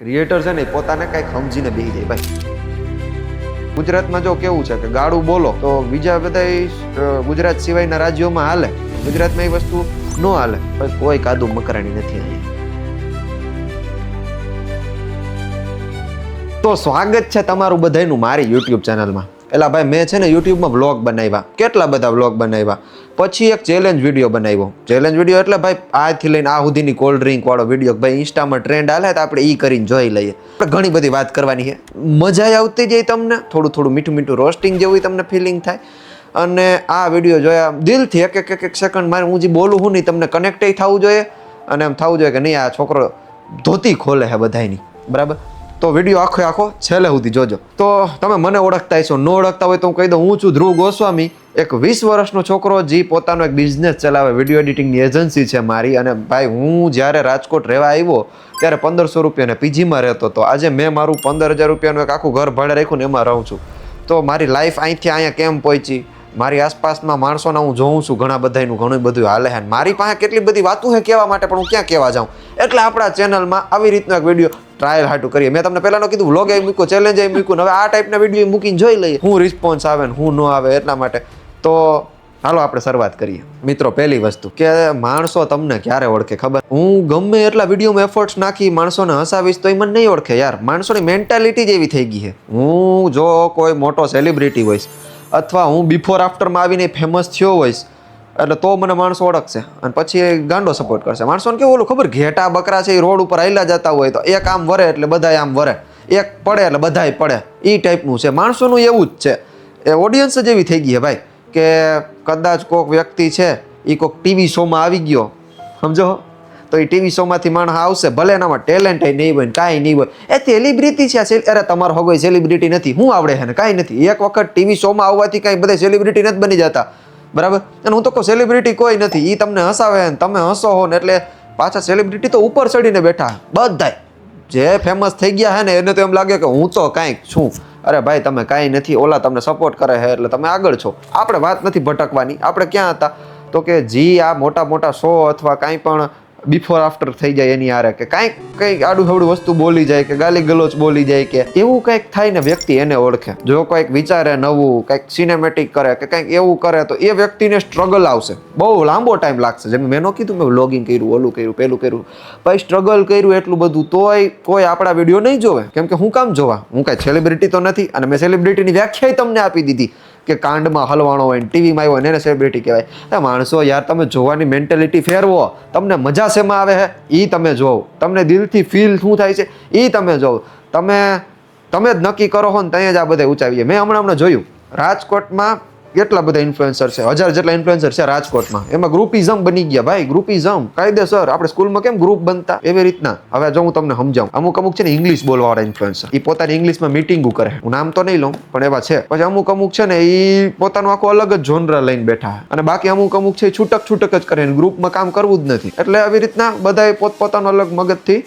Creator છે ને પોતાને કંઈક સમજીને બેસી જાય ભાઈ. ગુજરાતમાં જો કેવું છે કે ગાડું બોલો તો બીજા બધા ગુજરાત સિવાયના રાજ્યોમાં હાલે, ગુજરાતમાં એ વસ્તુ ન હાલે. પણ કોઈ કાદુ મકરાણી નથી અહીંયા. તો સ્વાગત છે તમારું બધાનું મારી યુટ્યુબ ચેનલમાં. એલા ભાઈ મેં છે ને યુટ્યુબમાં વ્લોગ બનાવ્યા, કેટલા બધા વ્લોગ બનાવ્યા. પછી એક ચેલેન્જ વિડીયો બનાવ્યો. ચેલેન્જ વિડીયો એટલે ભાઈ આજથી લઈને આ સુધીની કોલ્ડ ડ્રિંક વાળો વિડીયો ભાઈ ઇન્સ્ટામાં ટ્રેન્ડ હાલે તો આપણે ઈ કરીને જોઈ લઈએ. આપણે ઘણી બધી વાત કરવાની છે, મજા આવતી જાય તમને, થોડું થોડું મીઠું મીઠું રોસ્ટિંગ જેવું તમને ફિલિંગ થાય. અને આ વિડીયો જોયા દિલથી એક સેકન્ડ મારે હું જે બોલું હું નહીં તમને કનેક્ટ થવું જોઈએ અને એમ થવું જોઈએ કે નહીં આ છોકરો ધોતી ખોલે છે બધાની, બરાબર. તો વિડીયો આખો છેલ્લે સુધી જોજો. તો તમે મને ઓળખતા હશો, ન ઓળખતા હોય તો હું કહી દઉં, હું છું ધ્રુવ ગોસ્વામી, એક 20 વર્ષનો છોકરો જે પોતાનો એક બિઝનેસ ચલાવે, વિડીયો એડિટિંગની એજન્સી છે મારી. અને ભાઈ હું જ્યારે રાજકોટ રહેવા આવ્યો ત્યારે 1500 રૂપિયાને પીજીમાં રહેતો હતો. આજે મેં મારું 15,000 રૂપિયાનું એક આખું ઘર ભાડે રાખ્યું ને એમાં રહું છું. તો મારી લાઈફ અહીંથી અહીંયા કેમ પહોંચી, મારી આસપાસના માણસોના હું જોઉં છું, ઘણા બધાનું ઘણું બધું હાલે છે. મારી પાસે કેટલી બધી વાતો છે કહેવા માટે, પણ હું ક્યાં કહેવા જાઉં. એટલે આપણા ચેનલમાં આવી રીતનો એક વિડીયો ટ્રાયલ હાટું કરીએ. મેં તમને પહેલાંનો કીધું વ્લોગ એ મૂક્યો, ચેલેન્જ એ મૂક્યું, હવે આ ટાઈપના વિડીયો મૂકીને જોઈ લઈએ હું રિસ્પોન્સ આવે ને હું ન આવે એટલા માટે. તો હાલો આપણે શરૂઆત કરીએ. મિત્રો, પહેલી વસ્તુ કે માણસો તમને ક્યારે ઓળખે ખબર? હું ગમે એટલા વિડીયોમાં એફર્ટ્સ નાખી માણસોને હસાવીશ તો એ મને નહીં ઓળખે યાર. માણસોની મેન્ટાલિટી જ એવી થઈ ગઈ છે. હું જો કોઈ મોટો સેલિબ્રિટી હોઈશ અથવા હું બિફોર આફ્ટરમાં આવીને ફેમસ થયો હોઈશ એટલે તો મને માણસો ઓળખશે અને પછી એ ગાંડો સપોર્ટ કરશે. માણસોને કેવું ઓલું ખબર, ઘેટા બકરા છે એ રોડ ઉપર હાલ્યા જતા હોય તો એક આમ વરે એટલે બધાય આમ વરે, એક પડે એટલે બધાય પડે, એ ટાઈપનું છે માણસોનું. એવું જ છે, એ ઓડિયન્સ જ એવી થઈ ગઈ છે ભાઈ કે કદાચ કોઈક વ્યક્તિ છે એ કોઈક ટીવી શોમાં આવી ગયો, સમજો, તો એ ટીવી શોમાંથી માણસ આવશે, ભલે એનામાં ટેલેન્ટ નહીં હોય ને કાંઈ નહીં હોય, એ સેલિબ્રિટી છે. અરે તમારો હગો સેલિબ્રિટી નથી, શું આવડે છે ને કાંઈ નથી. એક વખત ટીવી શોમાં આવવાથી કાંઈ બધા સેલિબ્રિટી નથી બની જતા, બરાબર. અને હું તો કહું સેલિબ્રિટી કોઈ નથી, એ તમને હસાવે ને તમે હસો હો ને એટલે પાછા સેલિબ્રિટી તો ઉપર ચડીને બેઠા બધાય. જે ફેમસ થઈ ગયા છે ને એને તો એમ લાગે કે હું તો કાંઈક છું. અરે ભાઈ તમે કાંઈ નથી, ઓલા તમને સપોર્ટ કરે છે એટલે તમે આગળ છો. આપણે વાત નથી ભટકવાની. આપણે ક્યાં હતા તો કે જી આ મોટા મોટા શો અથવા કાંઈ પણ બિફોર આફ્ટર થઈ જાય એની આરે કે કંઈક આડું હવડું વસ્તુ બોલી જાય કે ગાલી ગલોચ બોલી જાય કે એવું કંઈક થાય ને વ્યક્તિ એને ઓળખે. જો કંઈક વિચારે નવું, કંઈક સિનેમેટિક કરે કે કંઈક એવું કરે તો એ વ્યક્તિને સ્ટ્રગલ આવશે, બહુ લાંબો ટાઈમ લાગશે. જેમ મેં ન કીધું મેં વ્લોગિંગ કર્યું, ઓલું કર્યું, પેલું કર્યું, ભાઈ સ્ટ્રગલ કર્યું એટલું બધું, તોય કોઈ આપણા વિડીયો નહીં જોવે. કેમ કે હું કામ જોવા, હું કાંઈ સેલિબ્રિટી તો નથી. અને મેં સેલિબ્રિટીની વ્યાખ્યાય તમને આપી દીધી કે કાંડમાં હલવાણો હોય ને ટીવીમાં આવ્યો ને એને સેલિબ્રિટી કહેવાય. માણસો યાર તમે જોવાની મેન્ટેલિટી ફેરવો. તમને મજા શેમાં આવે છે એ તમે જોવો, તમને દિલથી ફીલ શું થાય છે એ તમે જોવો. તમે જ નક્કી કરો હો ને ત્યાં જ આ બધા ઊંચાવીએ. મેં હમણાં જોયું રાજકોટમાં કેટલા બધા ઇન્ફ્લુએન્સર છે, 1000 જેટલા ઇન્ફ્લુએન્સર છે રાજકોટમાં. એમાં ગ્રુપિઝમ બની ગયા ભાઈ, ગ્રુપિઝમ કાયદેસર. આપણે સ્કૂલમાં કેમ ગ્રુપ બનતા એવી રીતના. હવે જો હું તમને સમજાવું, અમુક છે ને ઇંગ્લિશ બોલવાવાળા ઇન્ફ્લુએન્સર, એ પોતાની ઇંગ્લિશમાં મીટિંગો કરે, હું નામ તો નહીં લઉં પણ એવા છે. પછી અમુક છે ને એ પોતાનું આખું અલગ જ જોનર લઈને બેઠા, અને બાકી અમુક છે છૂટક જ કરે, ગ્રુપમાં કામ કરવું જ નથી. એટલે આવી રીતના બધા પોતપોતાનું અલગ મગજથી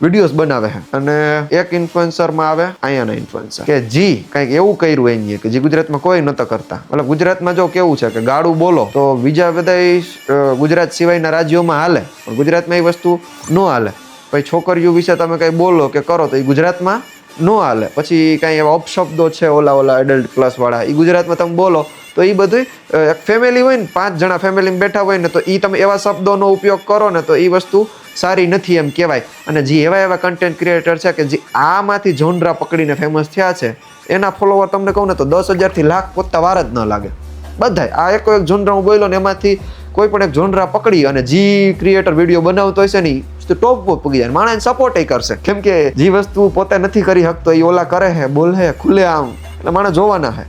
વિડીયોઝ બનાવે છે. અને એક ઇન્ફ્લુએન્સરમાં આવે અહીંયાના ઇન્ફ્લુએન્સર કે જી કંઈક એવું કર્યું એની કે જે ગુજરાતમાં કોઈ નહોતા કરતા. મતલબ ગુજરાતમાં જો કેવું છે કે ગાડું બોલો તો બીજા બધા ગુજરાત સિવાયના રાજ્યોમાં હાલે, પણ ગુજરાતમાં એ વસ્તુ ન હાલે. પછી છોકરીઓ વિશે તમે કંઈ બોલો કે કરો તો એ ગુજરાતમાં ન હાલે. પછી કાંઈ એવા અપશબ્દો છે ઓલા એડલ્ટ પ્લસ વાળા, એ ગુજરાતમાં તમે બોલો તો એ બધું એક ફેમિલી હોય ને, 5 જણા ફેમિલીમાં બેઠા હોય ને, તો એ તમે એવા શબ્દોનો ઉપયોગ કરો ને તો એ વસ્તુ સારી નથી એમ કહેવાય. અને જે એવા કન્ટેન્ટ ક્રિએટર છે કે જે આમાંથી જોનરા પકડીને ફેમસ થયા છે, એના ફોલોવર તમને કહું ને તો 10,000 થી લાખ પહોંચતા વાર જ ન લાગે. બધાય આ એક જોનરા હું બોલ્યો ને એમાંથી કોઈ પણ એક જોનરા પકડી અને જે ક્રિએટર વિડીયો બનાવતો હશે ને ટોપ પગી જાય, માણસ સપોર્ટ કરશે. કેમ કે જે વસ્તુ પોતે નથી કરી શકતો એ ઓલા કરે છે, બોલે ખુલ્લે આમ, એટલે માણસ જોવાના છે.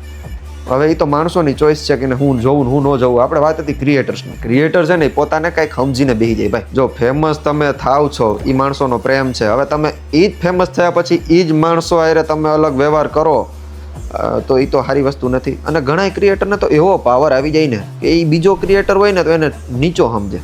હવે એ તો માણસોની ચોઈસ છે કે હું જોઉં હું ન જોઉં. આપણે વાત હતી ક્રિએટર્સની. ક્રિએટર છે ને પોતાને કંઈક સમજીને બેસી જાય ભાઈ. જો ફેમસ તમે થાવ છો એ માણસોનો પ્રેમ છે. હવે તમે એ જ ફેમસ થયા પછી એ જ માણસો આરે તમે અલગ વ્યવહાર કરો તો એ તો સારી વસ્તુ નથી. અને ઘણા ક્રિએટરને તો એવો પાવર આવી જાય ને કે એ બીજો ક્રિએટર હોય ને તો એને નીચો સમજે.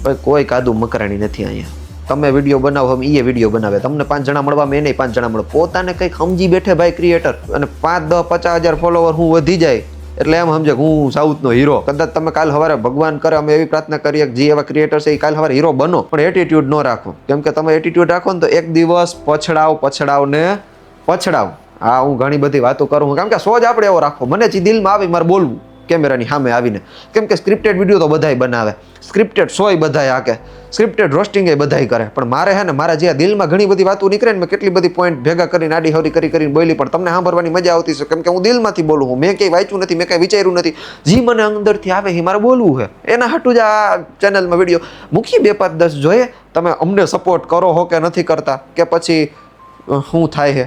ભાઈ કોઈ કાદુ મકરાણી નથી અહીંયા. તમે વિડીયો બનાવો એ વિડીયો બનાવે, તમને 5 જણા મળવામાં એને 5 જણા મળે. પોતાને કંઈક સમજી બેઠે ભાઈ ક્રિએટર. અને 5, 10, 50,000 ફોલોવર હું વધી જાય એટલે એમ સમજે કે હું સાઉથનો હીરો. કદાચ તમે કાલ સવારે ભગવાન કરે અમે એવી પ્રાર્થના કરીએ કે જે એવા ક્રિએટર છે એ કાલ સવારે હીરો બનો, પણ એટીટ્યુડ ન રાખો. કેમ કે તમે એટીટ્યુડ રાખો ને તો એક દિવસ પછડાવ. હા, હું ઘણી બધી વાતો કરું છું, કારણ કે સોજ આપણે એવો રાખો, મને જે દિલમાં આવી મારે બોલવું કેમેરાની સામે આવીને. કેમ કે સ્ક્રિપ્ટેડ વિડીયો તો બધાય બનાવે, સ્ક્રિપ્ટેડ શોય બધાય હાકે, સ્ક્રિપ્ટેડ રોસ્ટિંગ એ બધાય કરે, પણ મારે હે ને મારા જે દિલમાં ઘણી બધી વાતો નીકળે ને મેં કેટલી બધી પોઈન્ટ ભેગા કરીને આડી હવરી કરીને બોલી, પણ તમને સાંભળવાની મજા આવતી છે. કેમ કે હું દિલમાંથી બોલું છું, મેં કંઈ વાંચ્યું નથી, મેં કંઈ વિચાર્યું નથી, જે મને અંદરથી આવે એ મારે બોલવું છે. એના હાટું જ આ ચેનલમાં વિડીયો મૂકી 2, 5, 10 જોઈએ. તમે અમને સપોર્ટ કરો હો કે નથી કરતા, કે પછી શું થાય છે.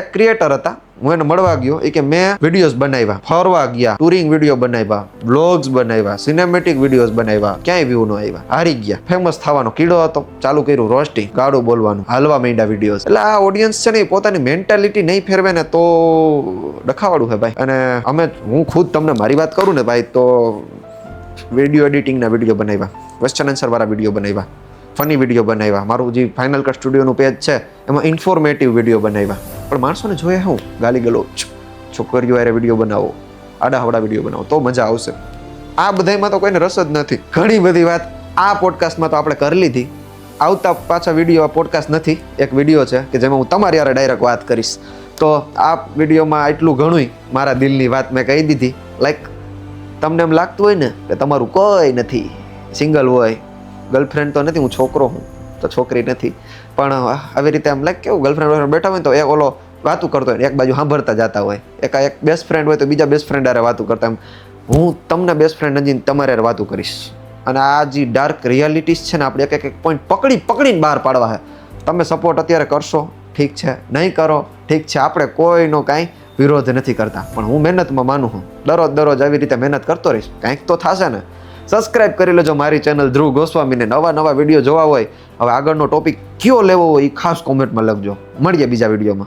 એક ક્રિએટર હતા, હું એને મળવા ગયો, એ કે મેં વિડીયોઝ બનાવ્યા, ફરવા ગયા, ટુરિંગ વિડીયો બનાવ્યા, વ્લોગ્સ બનાવ્યા, સિનેમેટિક વિડીયોઝ બનાવ્યા, ક્યાંય વ્યૂ ન આવ્યા, હારી ગયા. ફેમસ થવાનો કીડો હતો, ચાલુ કર્યું રોસ્ટિંગ, ગાડું બોલવાનું, હાલવા માંડ્યા વિડીયોઝ. એટલે આ ઓડિયન્સ છે ને એ પોતાની મેન્ટાલિટી નહીં ફેરવે ને તો ડખાવાળું છે ભાઈ. અને હું ખુદ તમને મારી વાત કરું ને ભાઈ, તો વિડીયો એડિટિંગના વિડીયો બનાવ્યા, ક્વેશ્ચન આન્સર વાળા વિડીયો બનાવ્યા, ફની વિડીયો બનાવ્યા, મારું જે ફાઇનલ કટ સ્ટુડિયોનું પેજ છે એમાં ઇન્ફોર્મેટિવ વિડીયો બનાવ્યા. પણ માણસોને જોઈએ હું ગાલી ગલોચ, છોકરીઓ હારે વિડીયો બનાવો, આડાહવડા વિડીયો બનાવો તો મજા આવશે. આ બધામાં તો કોઈને રસ જ નથી. ઘણી બધી વાત આ પોડકાસ્ટમાં તો આપણે કરી લીધી. આવતા પાછા વિડીયો પોડકાસ્ટ નથી, એક વિડીયો છે કે જેમાં હું તમારી હારે ડાયરેક્ટ વાત કરીશ. તો આ વિડીયોમાં એટલું ઘણું મારા દિલની વાત મેં કહી દીધી. લાઈક તમને એમ લાગતું હોય ને કે તમારું કોઈ નથી, સિંગલ હોય, ગર્લફ્રેન્ડ તો નથી, હું છોકરો હું તો છોકરી નથી, પણ આવી રીતે આમ લાઈક કેવું ગર્લફ્રેન્ડ બેઠા હોય તો એક ઓલો વાતું કરતો હોય, એક બાજુ સાંભળતા જતા હોય, એક બેસ્ટ ફ્રેન્ડ હોય તો બીજા બેસ્ટ ફ્રેન્ડ હારે વાતું કરતા. એમ હું તમને બેસ્ટ ફ્રેન્ડ અંજીને તમારે હારે વાતું કરીશ. અને આ જે ડાર્ક રિયાલિટીઝ છે ને આપણે એક પોઈન્ટ પકડીને બહાર પાડવા છે. તમે સપોર્ટ અત્યારે કરશો ઠીક છે, નહીં કરો ઠીક છે, આપણે કોઈનો કાંઈ વિરોધ નથી કરતા, પણ હું મહેનતમાં માનું છું. દરરોજ આવી રીતે મહેનત કરતો રહીશ, કાંઈક તો થશે ને. સબસ્ક્રાઇબ કરી લેજો મારી ચેનલ ધ્રુવ ગોસ્વામીને. નવા વિડીયો જોવા હોય, હવે આગળનો ટોપિક કયો લેવો હોય એ ખાસ કોમેન્ટમાં લખજો. મળીએ બીજા વિડીયોમાં.